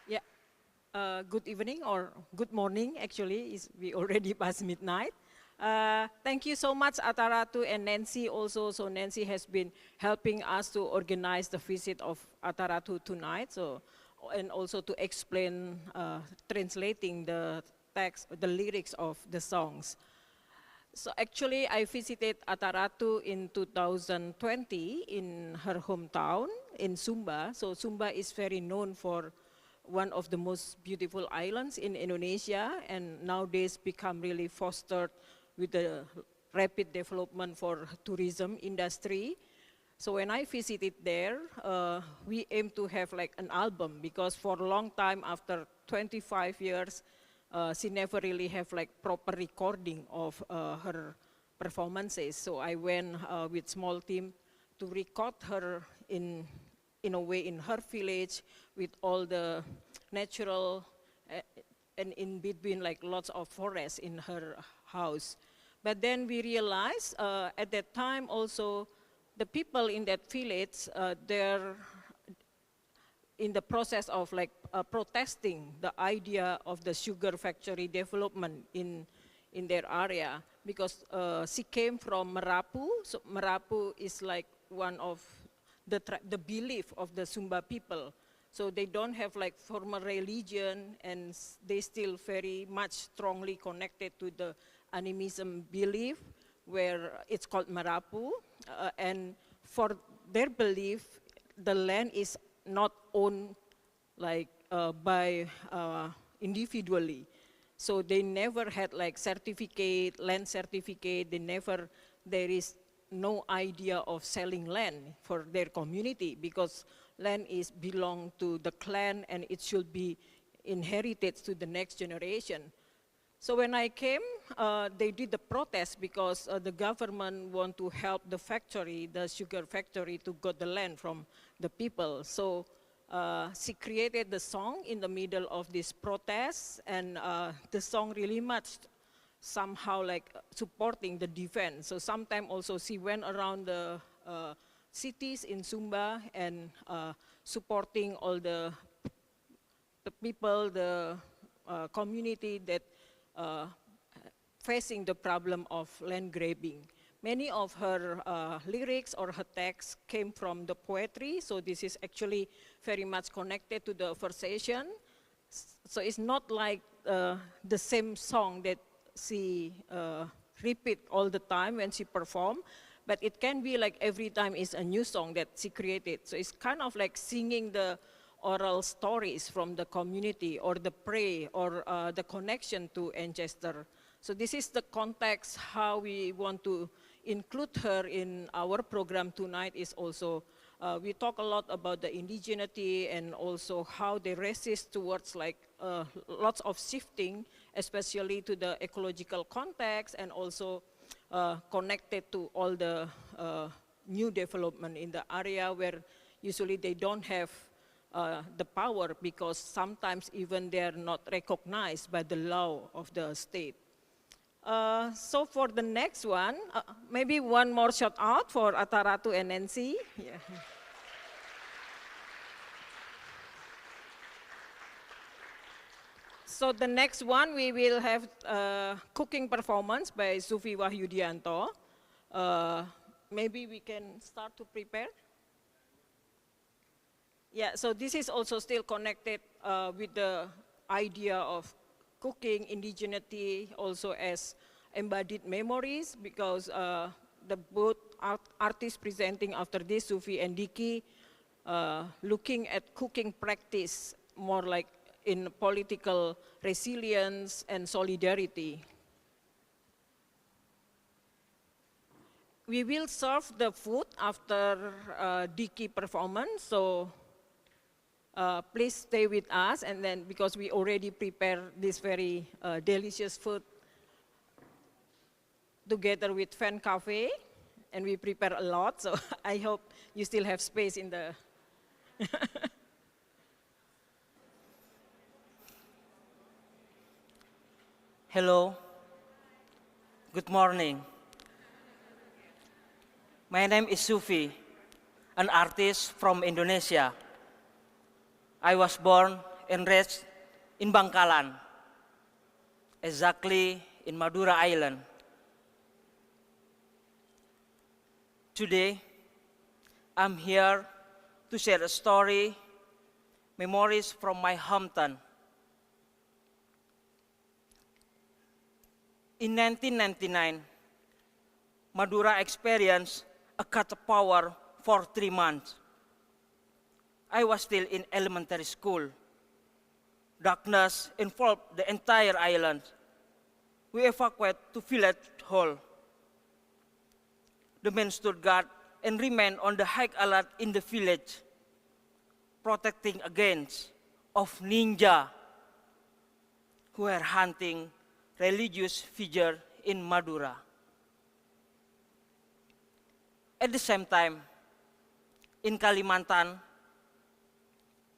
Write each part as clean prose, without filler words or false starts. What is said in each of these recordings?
Yeah, good evening or good morning actually, we already past midnight. Thank you so much Ataratu and Nancy also. So Nancy has been helping us to organize the visit of Ataratu tonight. So, and also to explain, translating the text, the lyrics of the songs. So actually I visited Ataratu in 2020 in her hometown in Sumba. So Sumba is very known for one of the most beautiful islands in Indonesia, and nowadays become really fostered with the rapid development for tourism industry. So when I visited there, we aim to have like an album, because for a long time, after 25 years, she never really have like proper recording of her performances. So I went with small team to record her in a way in her village with all the natural and in between like lots of forests in her house. But then we realized at that time also the people in that village, they're in the process of like protesting the idea of the sugar factory development in their area, because she came from Merapu. So Merapu is like one of the belief of the Sumba people. So they don't have like formal religion, and they still very much strongly connected to the animism belief, where it's called Merapu. And for their belief, the land is not owned like by individually. So they never had like certificate, land certificate, there is no idea of selling land for their community, because land is belong to the clan and it should be inherited to the next generation. So when I came, they did the protest because the government want to help the factory, the sugar factory, to get the land from the people. So she created the song in the middle of this protest, and the song really much somehow like supporting the defense. So sometimes also she went around the cities in Sumba and supporting all the people, the community that facing the problem of land grabbing. Many of her lyrics or her texts came from the poetry, so this is actually very much connected to the versation. So it's not like the same song that she repeat all the time when she perform, but it can be like every time is a new song that she created. So it's kind of like singing the oral stories from the community, or the prayer, or the connection to ancestor. So this is the context how we want to include her in our program tonight. Is also, we talk a lot about the indigeneity and also how they resist towards like lots of shifting, especially to the ecological context, and also connected to all the new development in the area where usually they don't have the power, because sometimes even they're not recognized by the law of the state. So for the next one, maybe one more shout out for Ataratu and Nancy. Yeah. So the next one, we will have cooking performance by Suvi Wahyudianto. Maybe we can start to prepare. Yeah, so this is also still connected with the idea of cooking, indigeneity, also as embodied memories, because the both artists presenting after this, Suvi and Dicky, looking at cooking practice more like in political resilience and solidarity. We will serve the food after Dicky performance, so please stay with us, and then because we already prepared this very delicious food together with Fan Cafe, and we prepare a lot, so I hope you still have space in the... Hello, good morning. My name is Suvi, an artist from Indonesia. I was born and raised in Bangkalan, exactly in Madura Island. Today, I'm here to share a story, memories from my hometown. In 1999, Madura experienced a cut of power for 3 months. I was still in elementary school. Darkness enveloped the entire island. We evacuated to village hall. The men stood guard and remained on the high alert in the village, protecting against of ninja who were hunting religious figure in Madura. At the same time, in Kalimantan,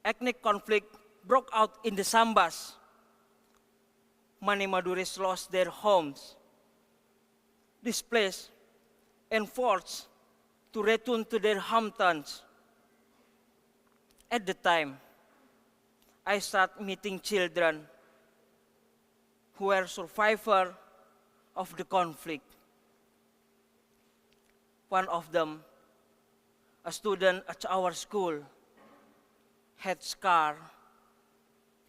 ethnic conflict broke out in the Sambas. Many Maduris lost their homes, displaced, and forced to return to their hometowns. At the time, I started meeting children who were survivors of the conflict. One of them, a student at our school, had scar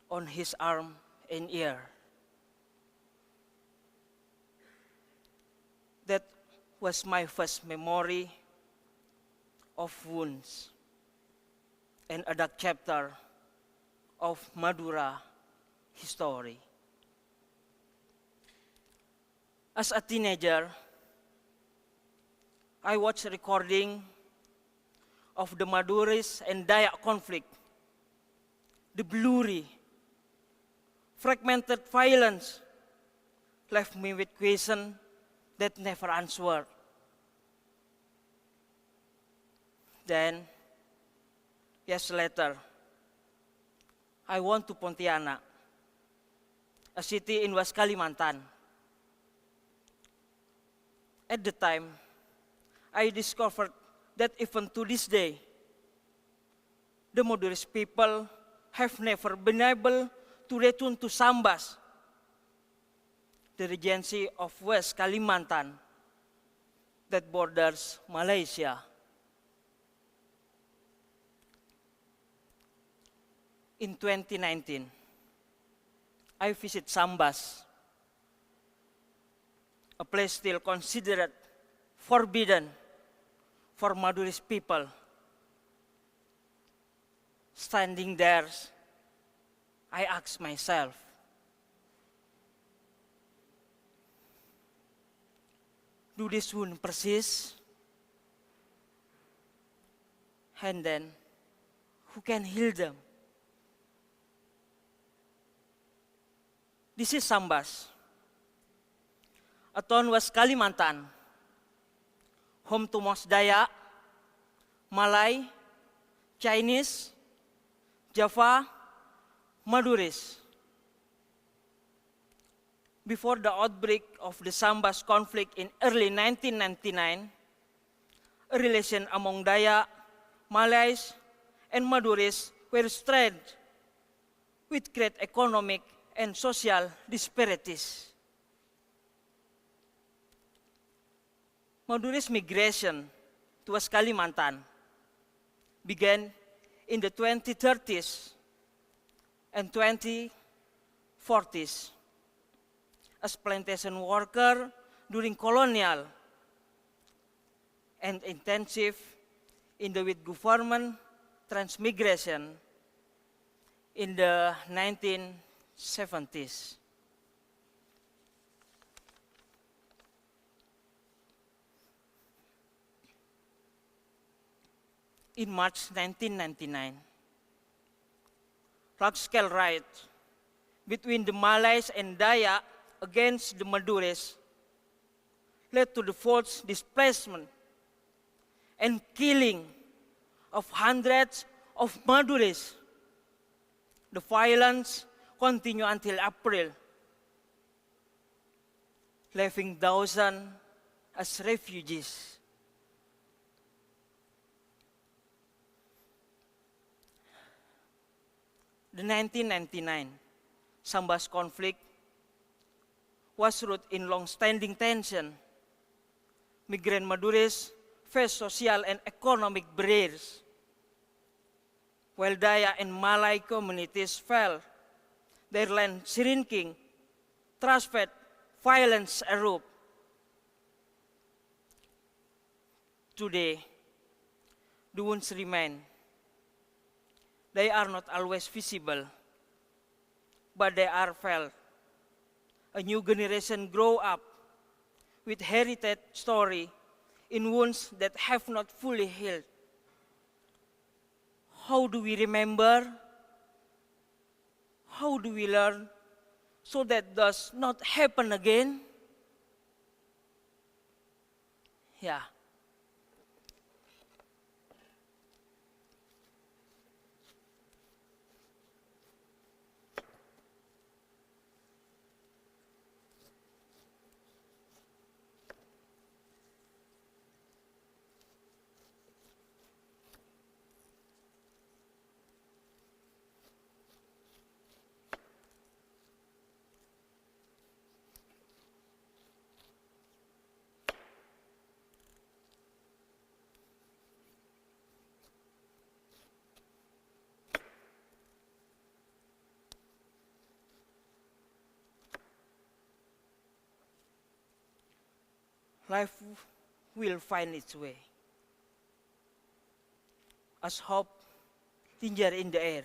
on his arm and ear. That was my first memory of wounds and a dark chapter of Madura history. As a teenager, I watched a recording of the Maduris and Dayak conflict. The blurry, fragmented violence left me with questions that never answered. Then, years later, I went to Pontianak, a city in West Kalimantan. At the time, I discovered that even to this day, the Maduris people have never been able to return to Sambas, the regency of West Kalimantan that borders Malaysia. In 2019, I visit Sambas, a place still considered forbidden for Maduris people. Standing there, I ask myself, do this wound persist? And then, who can heal them? This is Sambas, a town West Kalimantan, home to most Dayak, Malay, Chinese, Java, Maduris. Before the outbreak of the Sambas conflict in early 1999, a relation among Dayak, Malays, and Maduris were strained with great economic and social disparities. Maduris migration to West Kalimantan began in the 2030s and 2040s as plantation worker during colonial and intensive in the with government transmigration in the 1970s. In March 1999, large-scale riots between the Malays and Dayak against the Maduris led to the forced displacement and killing of hundreds of Maduris. The violence continued until April, leaving thousands as refugees. The 1999 Samba's conflict was rooted in long-standing tension. Migrant Maduris face social and economic barriers, while Dayak and Malay communities felt their land shrinking, trust-fed violence erupt. Today, the wounds remain. They are not always visible, but they are felt. A new generation grow up with heritage story in wounds that have not fully healed. How do we remember? How do we learn so that does not happen again? Yeah. Life will find its way. As hope linger in the air.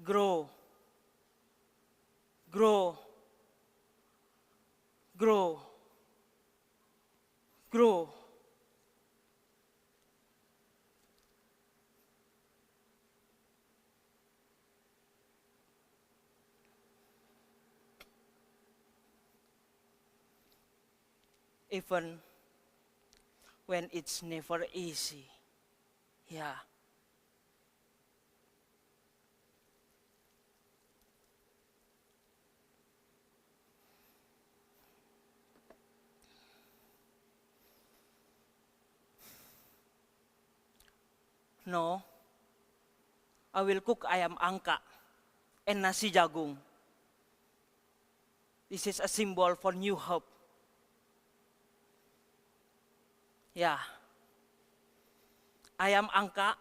Grow, grow, grow, grow. Even when it's never easy. Yeah. No, I will cook ayam angka and nasi jagung. This is a symbol for new hope. Yeah. Ayam angka,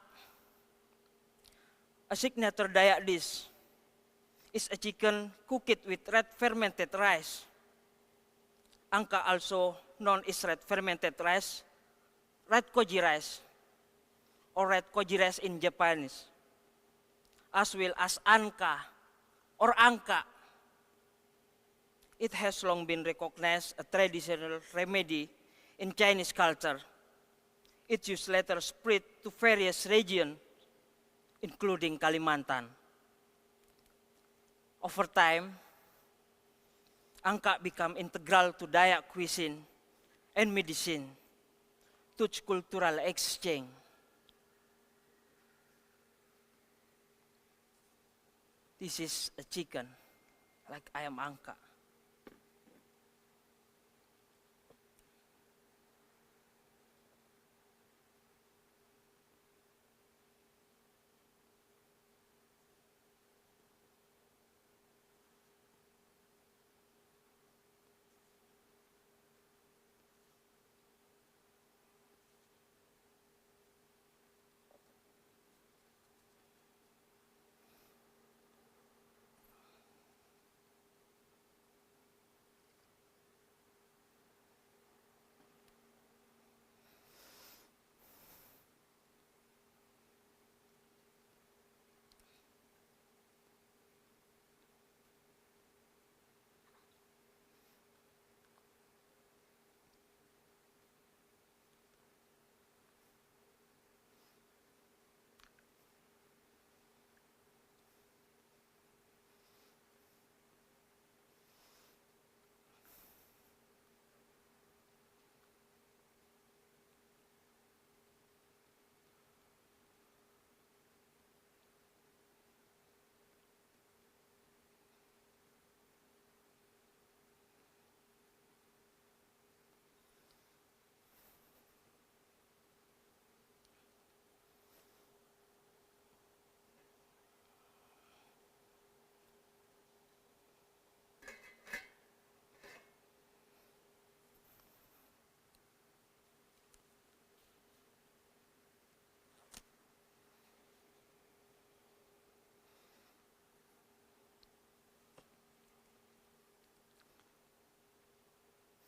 a signature Dayak dish, is a chicken cooked with red fermented rice. Angka, also known as red fermented rice, red koji rice, or red koji rice in Japanese, as well as anka or angka. It has long been recognized a traditional remedy in Chinese culture. Its use later spread to various regions, including Kalimantan. Over time, angka became integral to Dayak cuisine and medicine, to cultural exchange. This is a chicken, like ayam angka.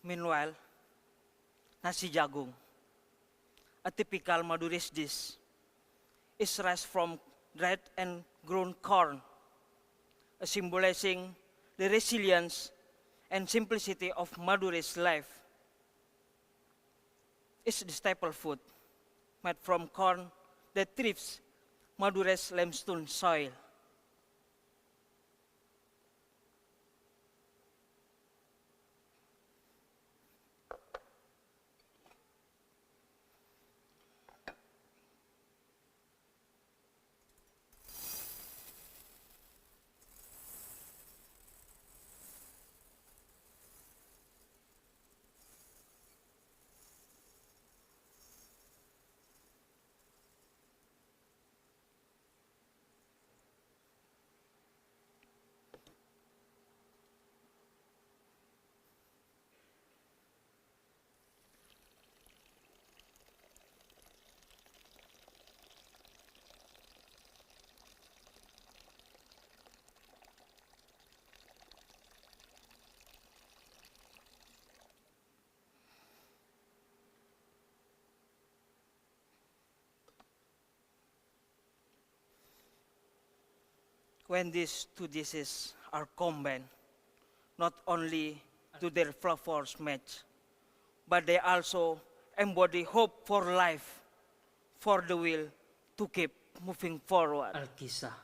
Meanwhile, nasi jagung, a typical Madurese dish, is rice from dried and ground corn, symbolizing the resilience and simplicity of Madurese life. It's the staple food made from corn that thrives Madurese limestone soil. When these two dishes are combined, not only do their flavors match, but they also embody hope for life, for the will to keep moving forward. Alkisah.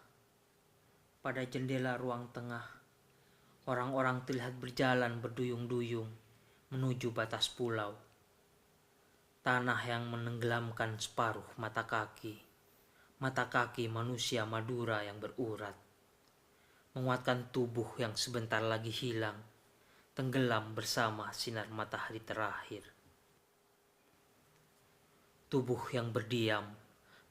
Pada jendela ruang tengah, orang-orang terlihat berjalan berduyung-duyung menuju batas pulau. Tanah yang menenggelamkan separuh mata kaki manusia Madura yang berurat, menguatkan tubuh yang sebentar lagi hilang, tenggelam bersama sinar matahari terakhir. Tubuh yang berdiam,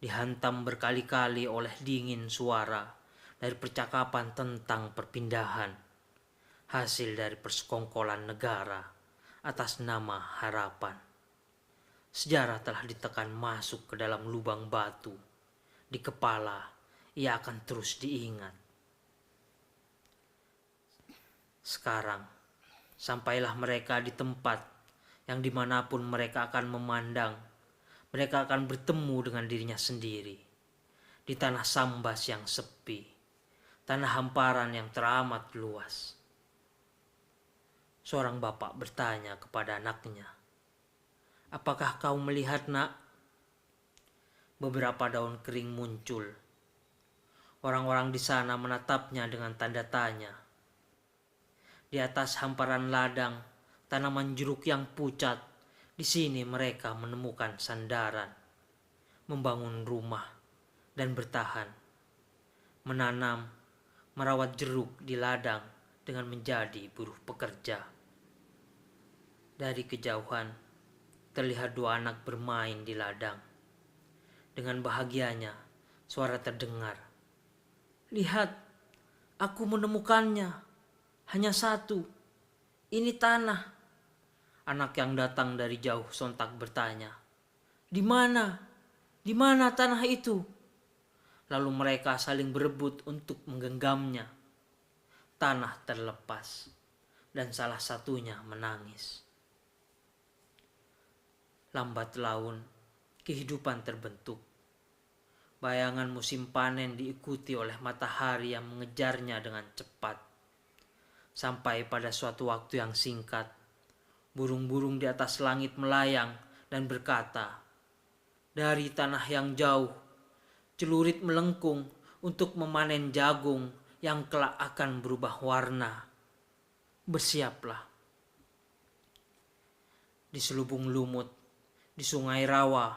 dihantam berkali-kali oleh dingin suara dari percakapan tentang perpindahan, hasil dari persekongkolan negara atas nama harapan. Sejarah telah ditekan masuk ke dalam lubang batu. Di kepala, ia akan terus diingat. Sekarang, sampailah mereka di tempat yang dimanapun mereka akan memandang, mereka akan bertemu dengan dirinya sendiri. Di tanah Sambas yang sepi, tanah hamparan yang teramat luas. Seorang bapak bertanya kepada anaknya, "Apakah kau melihat, nak?" Beberapa daun kering muncul. Orang-orang di sana menatapnya dengan tanda tanya. Di atas hamparan ladang, tanaman jeruk yang pucat, di sini mereka menemukan sandaran, membangun rumah, dan bertahan. Menanam, merawat jeruk di ladang dengan menjadi buruh pekerja. Dari kejauhan, terlihat dua anak bermain di ladang. Dengan bahagianya, suara terdengar. "Lihat, aku menemukannya. Hanya satu. Ini tanah." Anak yang datang dari jauh sontak bertanya, "Di mana? Di mana tanah itu?" Lalu mereka saling berebut untuk menggenggamnya. Tanah terlepas, dan salah satunya menangis. Lambat laun, kehidupan terbentuk. Bayangan musim panen diikuti oleh matahari yang mengejarnya dengan cepat. Sampai pada suatu waktu yang singkat, burung-burung di atas langit melayang dan berkata, "Dari tanah yang jauh, celurit melengkung untuk memanen jagung yang kelak akan berubah warna. Bersiaplah." Di selubung lumut, di sungai rawa,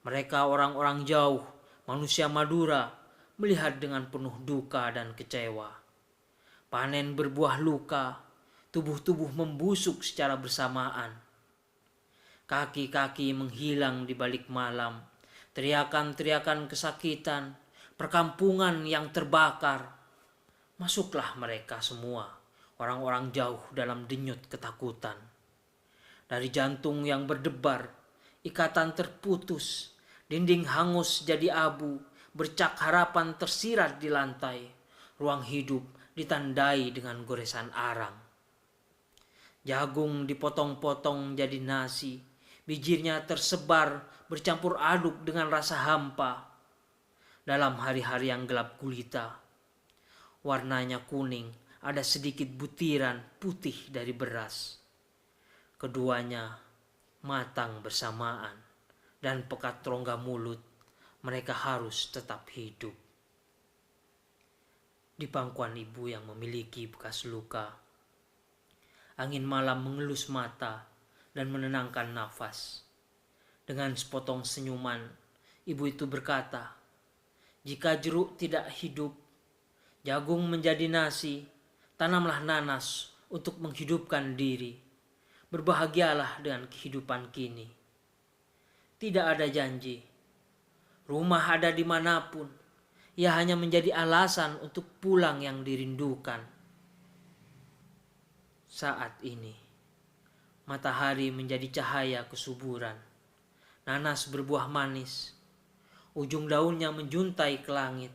mereka orang-orang jauh, manusia Madura, melihat dengan penuh duka dan kecewa. Panen berbuah luka, tubuh-tubuh membusuk secara bersamaan. Kaki-kaki menghilang di balik malam, teriakan-teriakan kesakitan, perkampungan yang terbakar. Masuklah mereka semua, orang-orang jauh dalam denyut ketakutan. Dari jantung yang berdebar, ikatan terputus, dinding hangus jadi abu, bercak harapan tersirat di lantai, ruang hidup ditandai dengan goresan arang. Jagung dipotong-potong jadi nasi, bijirnya tersebar bercampur aduk dengan rasa hampa. Dalam hari-hari yang gelap gulita, warnanya kuning, ada sedikit butiran putih dari beras. Keduanya matang bersamaan, dan pekat rongga mulut, mereka harus tetap hidup. Di pangkuan ibu yang memiliki bekas luka, angin malam mengelus mata dan menenangkan nafas. Dengan sepotong senyuman, ibu itu berkata, "Jika jeruk tidak hidup, jagung menjadi nasi, tanamlah nanas untuk menghidupkan diri. Berbahagialah dengan kehidupan kini. Tidak ada janji. Rumah ada dimanapun. Ia hanya menjadi alasan untuk pulang yang dirindukan." Saat ini, matahari menjadi cahaya kesuburan. Nanas berbuah manis. Ujung daunnya menjuntai ke langit.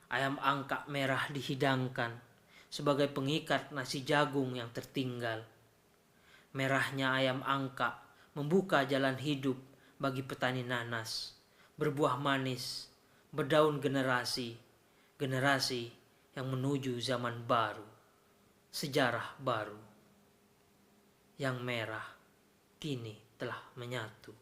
Ayam angka merah dihidangkan sebagai pengikat nasi jagung yang tertinggal. Merahnya ayam angka membuka jalan hidup bagi petani nanas. Berbuah manis, berdaun generasi, generasi yang menuju zaman baru, sejarah baru. Yang merah kini telah menyatu.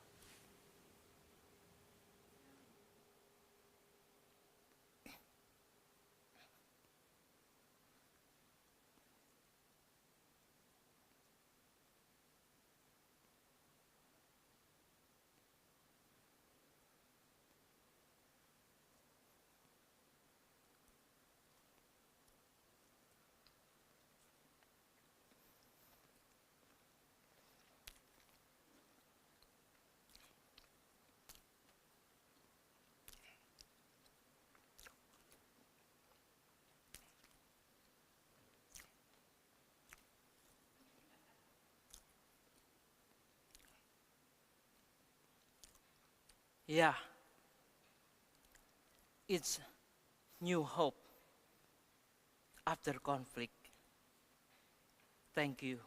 Yeah, it's new hope after conflict. Thank you.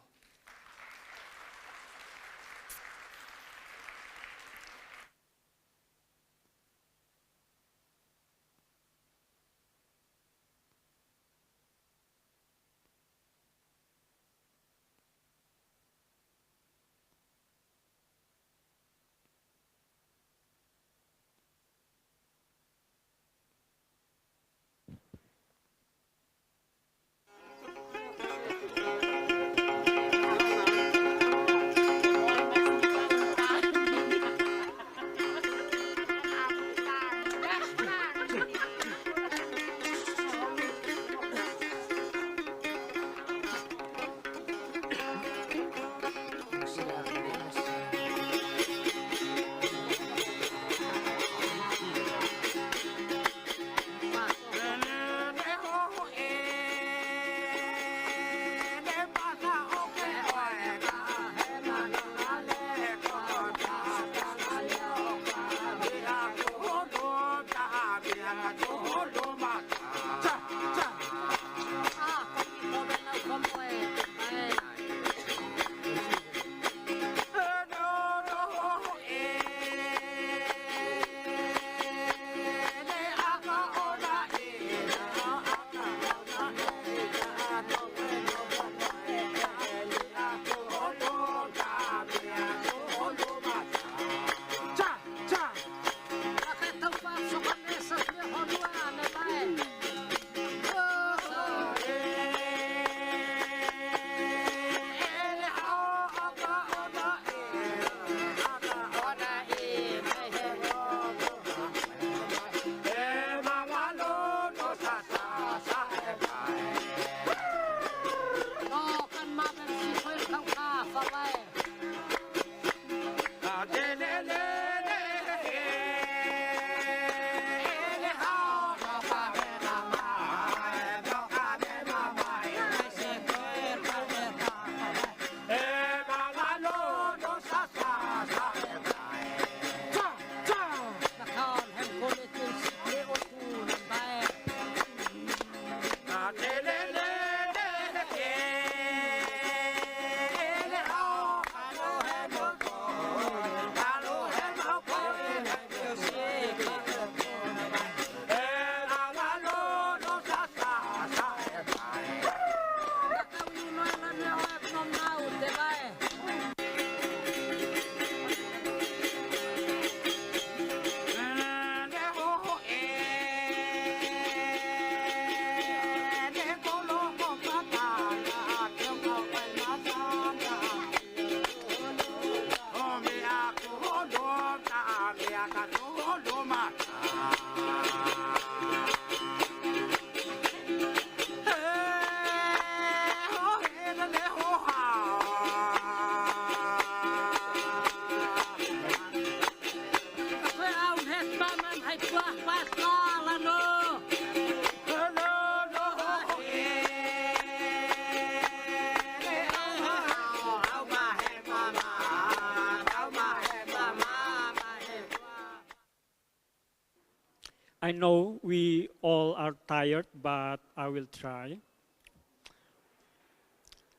I know we all are tired, but I will try.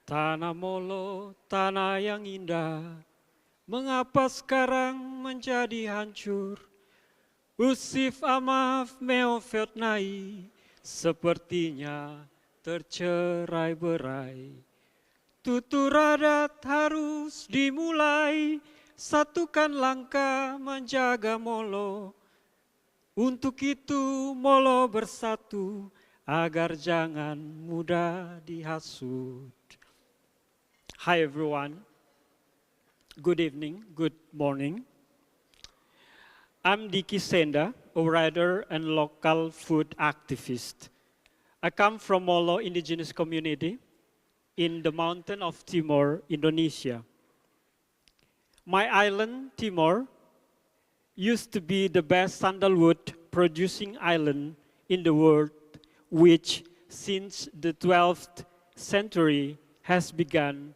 Tanah Molo, tanah yang indah, mengapa sekarang menjadi hancur? Usif amaf meofetnai, sepertinya tercerai-berai. Tutur adat harus dimulai, satukan langkah menjaga Molo. Untuk itu Molo bersatu, agar jangan mudah dihasut. Hi everyone, good evening, good morning. I'm Dicky Senda, a writer and local food activist. I come from Molo Indigenous community in the mountain of Timor, Indonesia. My island, Timor, used to be the best sandalwood producing island in the world, which since the 12th century has begun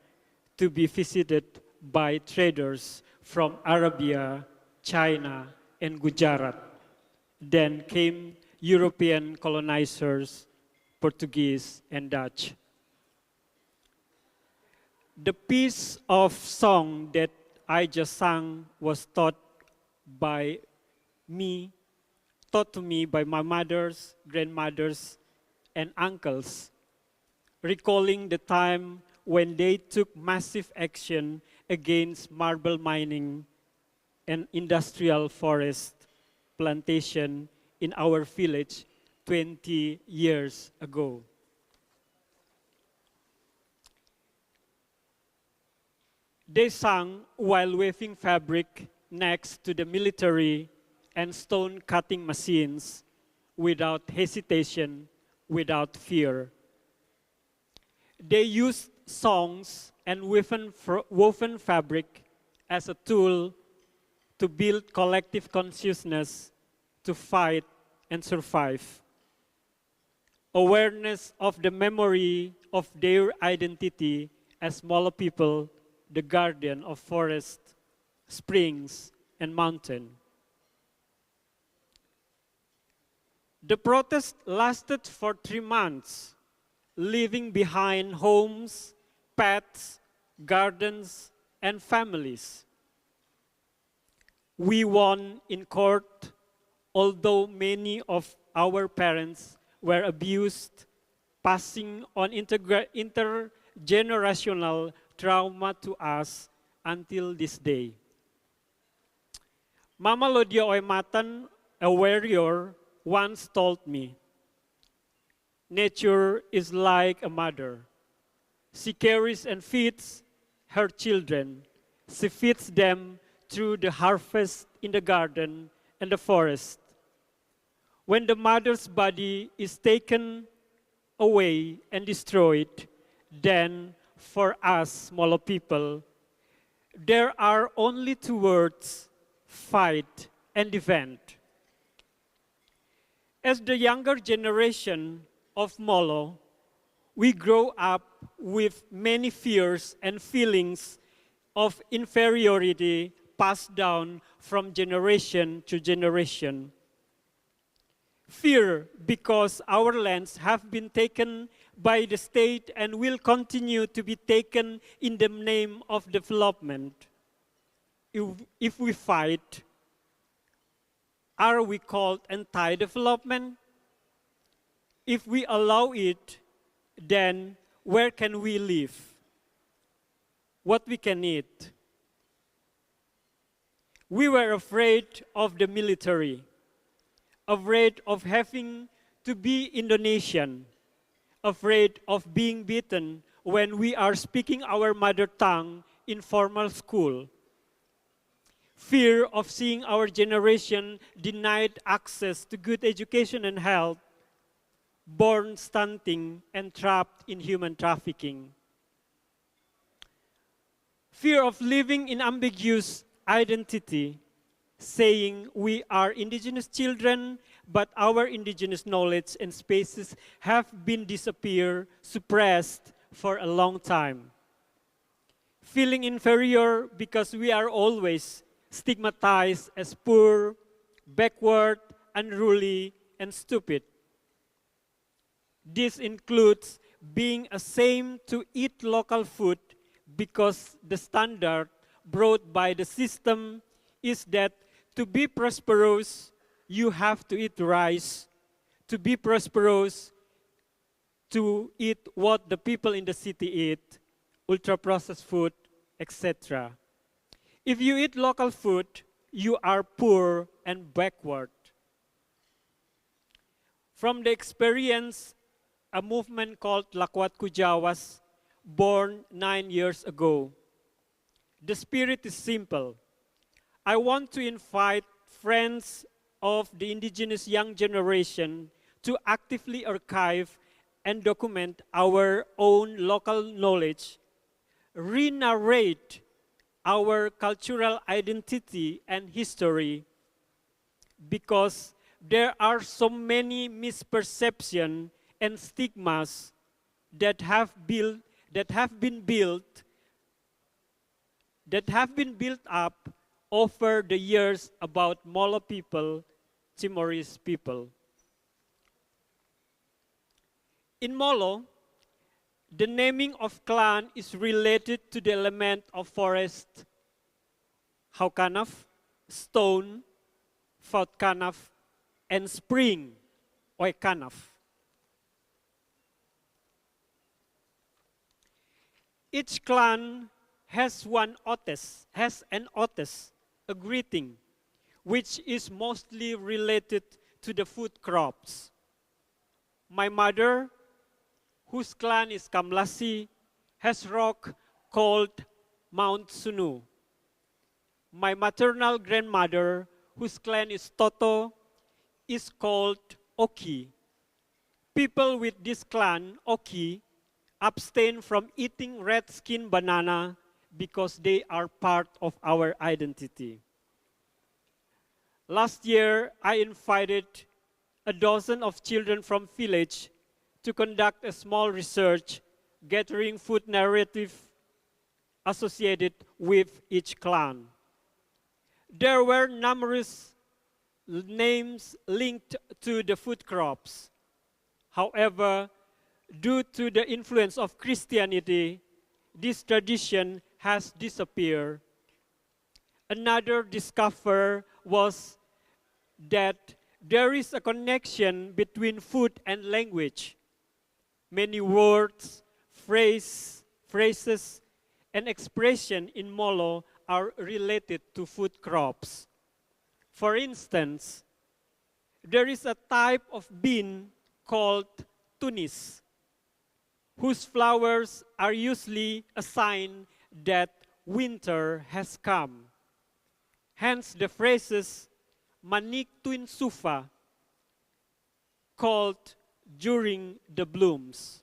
to be visited by traders from Arabia, China, and Gujarat. Then came European colonizers, Portuguese, and Dutch. The piece of song that I just sang was taught to me by my mothers, grandmothers, and uncles, recalling the time when they took massive action against marble mining and industrial forest plantation in our village 20 years ago. They sang while weaving fabric next to the military and stone cutting machines without hesitation, without fear. They used songs and woven fabric as a tool to build collective consciousness, to fight and survive. Awareness of the memory of their identity as Molo people, the guardian of forest, springs, and mountain. The protest lasted for 3 months, leaving behind homes, pets, gardens, and families. We won in court, although many of our parents were abused, passing on intergenerational trauma to us until this day. Mama Lodia Oematan, a warrior, once told me, nature is like a mother. She carries and feeds her children. She feeds them through the harvest in the garden and the forest. When the mother's body is taken away and destroyed, then for us, Molo people, there are only 2 words, fight and defend. As the younger generation of Molo, we grow up with many fears and feelings of inferiority passed down from generation to generation. Fear because our lands have been taken by the state and will continue to be taken in the name of development. If we fight, are we called anti-development? If we allow it, then where can we live? What we can eat? We were afraid of the military, afraid of having to be Indonesian, afraid of being beaten when we are speaking our mother tongue in formal school. Fear of seeing our generation denied access to good education and health, born stunting and trapped in human trafficking. Fear of living in ambiguous identity, saying we are indigenous children, but our indigenous knowledge and spaces have been suppressed for a long time. Feeling inferior because we are always stigmatized as poor, backward, unruly, and stupid. This includes being ashamed to eat local food because the standard brought by the system is that to be prosperous, you have to eat rice. To be prosperous, to eat what the people in the city eat, ultra-processed food, etc. If you eat local food, you are poor and backward. From the experience, a movement called Lakwatku Jawas, born 9 years ago. The spirit is simple. I want to invite friends of the indigenous young generation to actively archive and document our own local knowledge, re-narrate our cultural identity and history, because there are so many misperceptions and stigmas that have been built up over the years about Molo people, Timorese people. In Molo, the naming of clan is related to the element of forest, haukanaf, stone, fautkanaf, and spring, oikanaf. Each clan has an otes, a greeting, which is mostly related to the food crops. My mother, whose clan is Kamlasi, has rock called Mount Sunu. My maternal grandmother, whose clan is Toto, is called Oki. People with this clan, Oki, abstain from eating red skin banana because they are part of our identity. Last year, I invited a dozen of children from village to conduct a small research gathering food narrative associated with each clan. There were numerous names linked to the food crops. However, due to the influence of Christianity, this tradition has disappeared. Another discovery was that there is a connection between food and language. Many words, phrases, and expressions in Molo are related to food crops. For instance, there is a type of bean called tunis, whose flowers are usually a sign that winter has come. Hence the phrases manik tuin sufa, called during the blooms.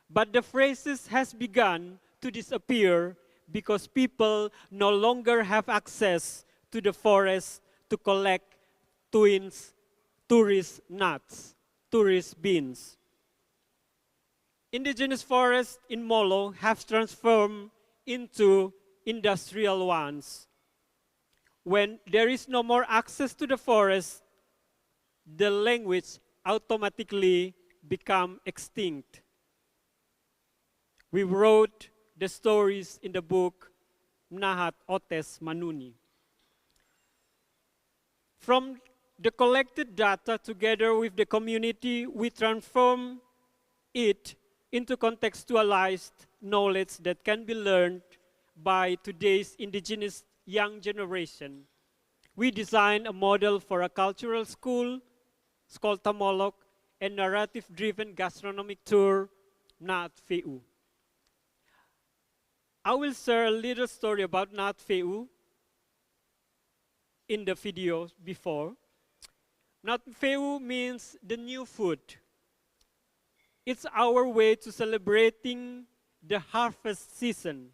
But the phrases has begun to disappear because people no longer have access to the forest to collect tourist nuts, tourist beans. Indigenous forests in Molo have transformed into industrial ones. When there is no more access to the forest, the language automatically become extinct. We wrote the stories in the book Mnahat Otes Manuni. From the collected data together with the community, we transform it into contextualized knowledge that can be learned by today's indigenous young generation. We designed a model for a cultural school, Skolta Molok, and narrative-driven gastronomic tour, Naat Feu. I will share a little story about Naat Feu in the video before. Naat Feu means the new food. It's our way to celebrating the harvest season.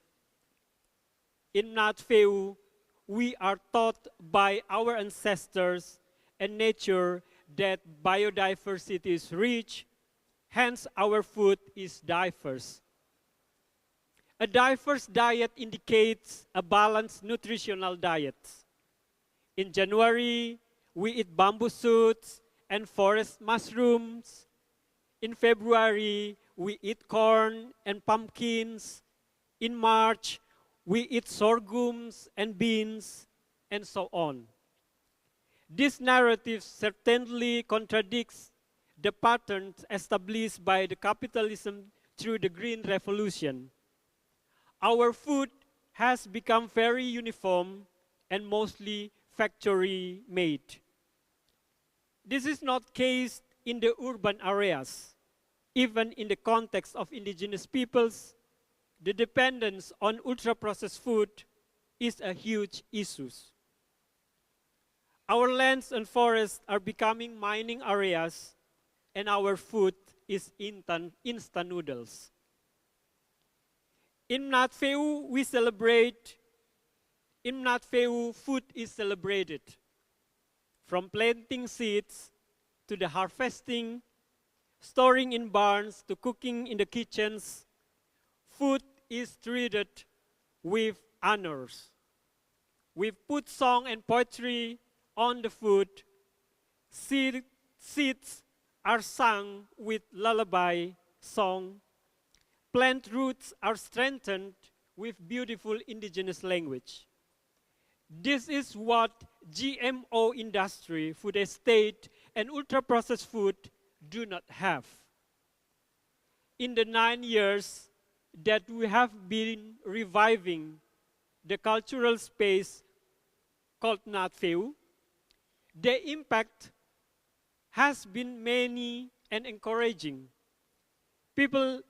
In Naat Feu, we are taught by our ancestors and nature that biodiversity is rich, hence our food is diverse. A diverse diet indicates a balanced nutritional diet. In January, we eat bamboo shoots and forest mushrooms. In February, we eat corn and pumpkins. In March, we eat sorghums and beans, and so on. This narrative certainly contradicts the patterns established by the capitalism through the Green Revolution. Our food has become very uniform and mostly factory-made. This is not case in the urban areas. Even in the context of indigenous peoples, the dependence on ultra-processed food is a huge issue. Our lands and forests are becoming mining areas, and our food is instant noodles. In Mnatveu, food is celebrated. From planting seeds to the harvesting, storing in barns to cooking in the kitchens, food is treated with honors. We put song and poetry on the food. Seeds are sung with lullaby song. Plant roots are strengthened with beautiful indigenous language. This is what GMO industry, food estate, and ultra-processed food do not have. In the 9 years that we have been reviving the cultural space called Mnatveu, the impact has been many and encouraging. People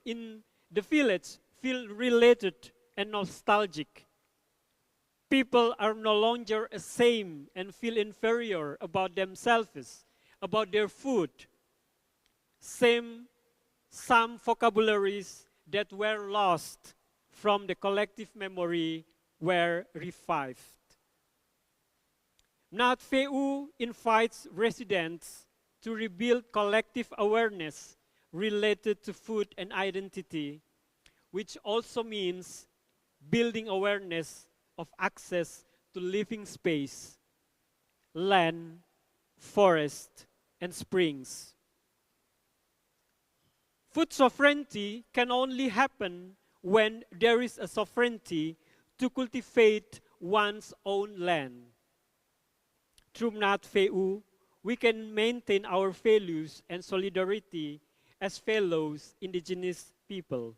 in the village feel related and nostalgic. People are no longer ashamed and feel inferior about themselves, about their food. Some vocabularies that were lost from the collective memory were revived. Mnatveu invites residents to rebuild collective awareness related to food and identity, which also means building awareness of access to living space, land, forest, and springs. Food sovereignty can only happen when there is a sovereignty to cultivate one's own land. Through Mnatveu, we can maintain our values and solidarity as fellows indigenous people.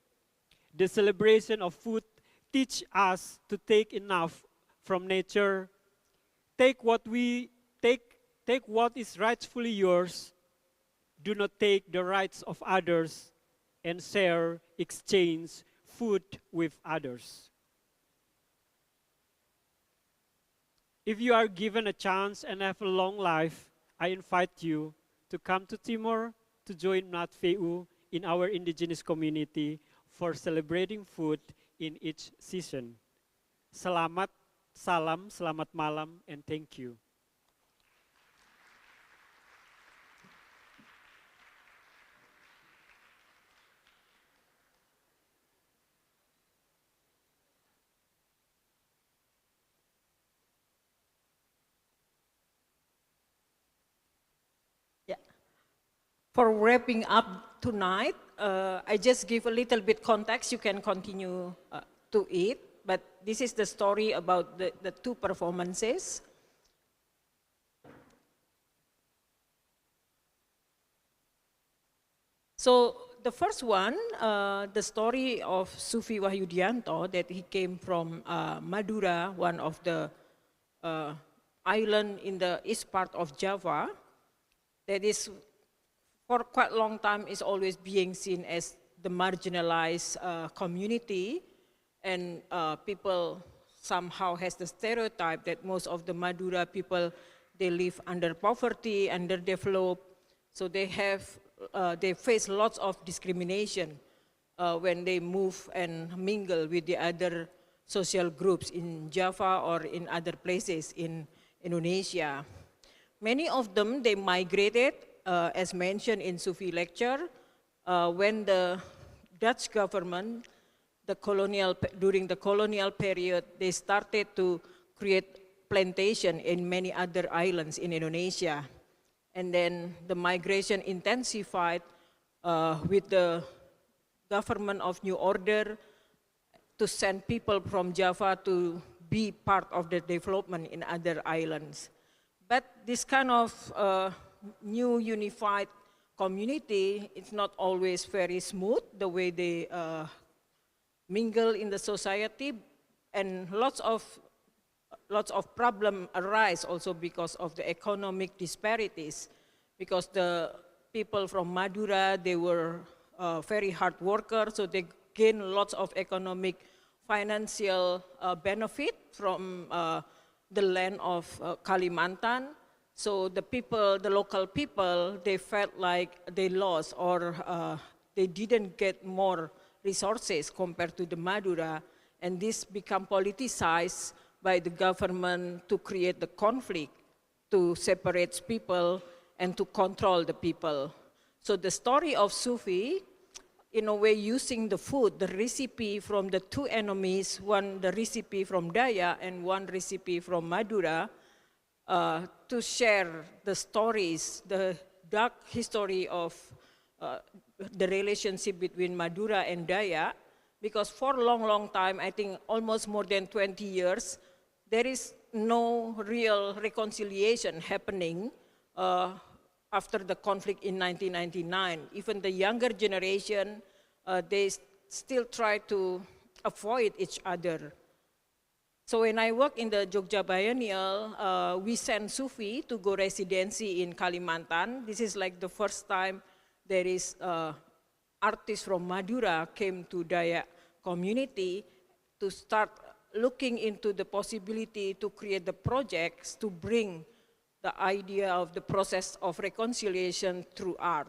The celebration of food teach us to take enough from nature, take what is rightfully yours, do not take the rights of others, and share, exchange food with others. If you are given a chance and have a long life, I invite you to come to Timor to join Mnatveu in our indigenous community for celebrating food in each season. Selamat, salam, selamat malam, and thank you. For wrapping up tonight, I just give a little bit context. You can continue to eat, but this is the story about the two performances. So the first one, the story of Suvi Wahyudianto, that he came from Madura, one of the island in the east part of Java, that is for quite a long time is always being seen as the marginalized community, and people somehow has the stereotype that most of the Madura people, they live under poverty, underdeveloped, so they face lots of discrimination when they move and mingle with the other social groups in Java or in other places in Indonesia. Many of them, they migrated, as mentioned in Suvi lecture, when the Dutch government, during the colonial period, they started to create plantation in many other islands in Indonesia. And then the migration intensified with the government of New Order to send people from Java to be part of the development in other islands. But this kind of new unified community, it's not always very smooth, the way they mingle in the society, and lots of problems arise also because of the economic disparities, because the people from Madura, they were very hard workers, so they gain lots of economic, financial benefit from the land of Kalimantan. So the people, the local people, they felt like they lost or they didn't get more resources compared to the Madura, and this become politicized by the government to create the conflict, to separate people and to control the people. So the story of Suvi, in a way using the food, the recipe from the two enemies, one the recipe from Daya and one recipe from Madura, to share the stories, the dark history of the relationship between Madura and Daya, because for a long time, I think almost more than 20 years, there is no real reconciliation happening after the conflict in 1999. Even the younger generation, they still try to avoid each other. So when I work in the Jogja Biennial, we sent Suvi to go residency in Kalimantan. This is like the first time there is artists from Madura came to Dayak community to start looking into the possibility to create the projects to bring the idea of the process of reconciliation through art.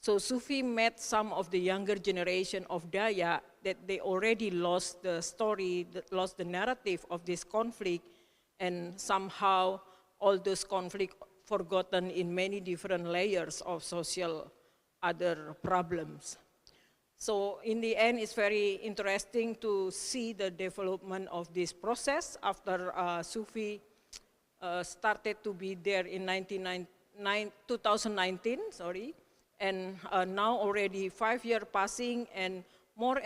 So Suvi met some of the younger generation of Dayak that they already lost the story, lost the narrative of this conflict, and somehow all those conflicts forgotten in many different layers of social other problems. So in the end, it's very interesting to see the development of this process after Suvi started to be there in 2019, and now already 5 years passing, and more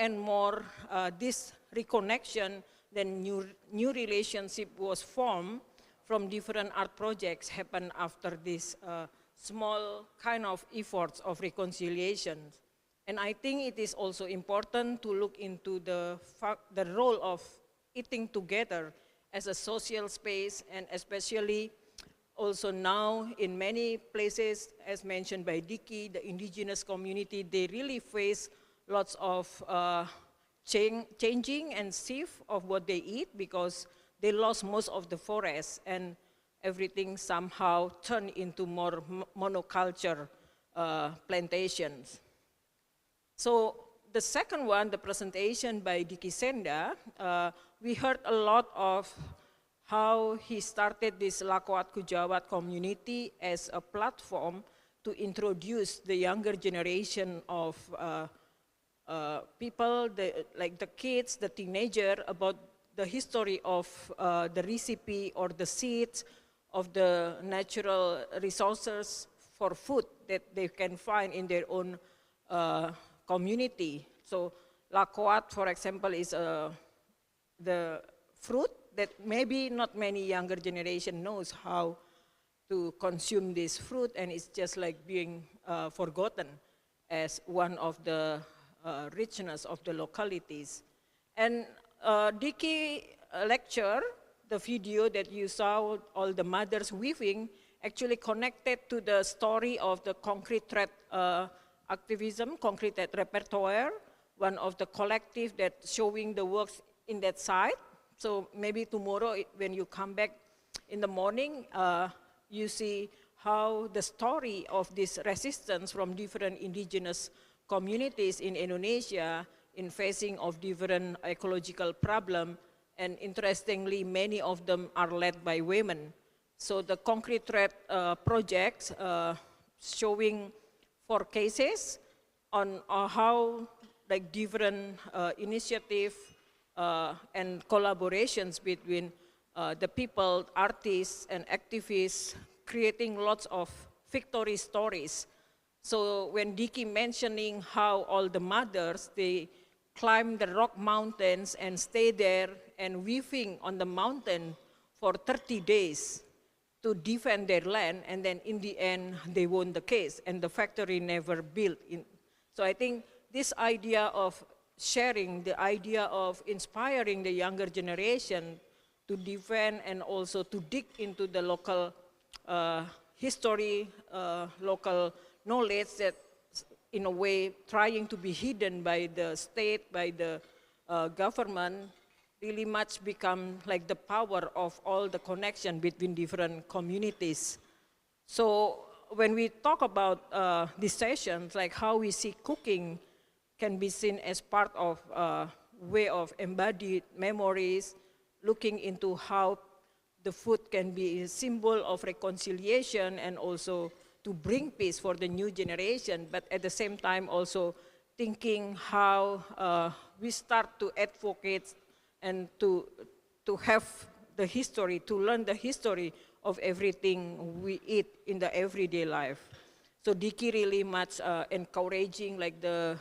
this reconnection, then new relationship was formed from different art projects happened after this small kind of efforts of reconciliation. And I think it is also important to look into the role of eating together as a social space, and especially also now in many places, as mentioned by Dicky, the indigenous community, they really face lots of changing and shift of what they eat because they lost most of the forest and everything somehow turned into more monoculture plantations. So the second one, the presentation by Dicky Senda, we heard a lot of how he started this Lakoat Kujawat community as a platform to introduce the younger generation of people, like the kids, the teenager, about the history of the recipe or the seeds of the natural resources for food that they can find in their own community. So Lakoat, for example, is the fruit that maybe not many younger generation knows how to consume this fruit, and it's just like being forgotten as one of the richness of the localities. And Dicky lecture, the video that you saw, all the mothers weaving, actually connected to the story of the concrete thread activism, concrete thread repertoire, one of the collective that showing the works in that site. So maybe tomorrow when you come back in the morning, you see how the story of this resistance from different indigenous communities in Indonesia in facing of different ecological problem, and interestingly, many of them are led by women. So the concrete thread projects showing 4 cases on how like different initiative and collaborations between the people, artists and activists creating lots of victory stories. So when Dicky mentioning how all the mothers, they climb the rock mountains and stay there and weaving on the mountain for 30 days to defend their land, and then in the end, they won the case, and the factory never built. So I think this idea of sharing, the idea of inspiring the younger generation to defend and also to dig into the local history, local knowledge that in a way trying to be hidden by the state, by the government, really much become like the power of all the connection between different communities. So when we talk about these sessions, like how we see cooking can be seen as part of way of embodied memories, looking into how the food can be a symbol of reconciliation and also to bring peace for the new generation, but at the same time also thinking how we start to advocate and to have the history, to learn the history of everything we eat in the everyday life. So Dicky really much encouraging like the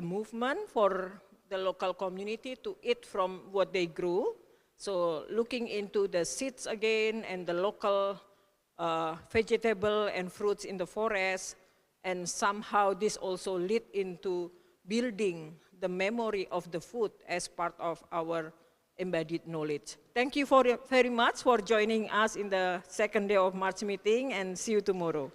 movement for the local community to eat from what they grew. So looking into the seeds again and the local vegetable and fruits in the forest, and somehow this also lead into building the memory of the food as part of our embodied knowledge. Thank you very much for joining us in the second day of March meeting, and see you tomorrow.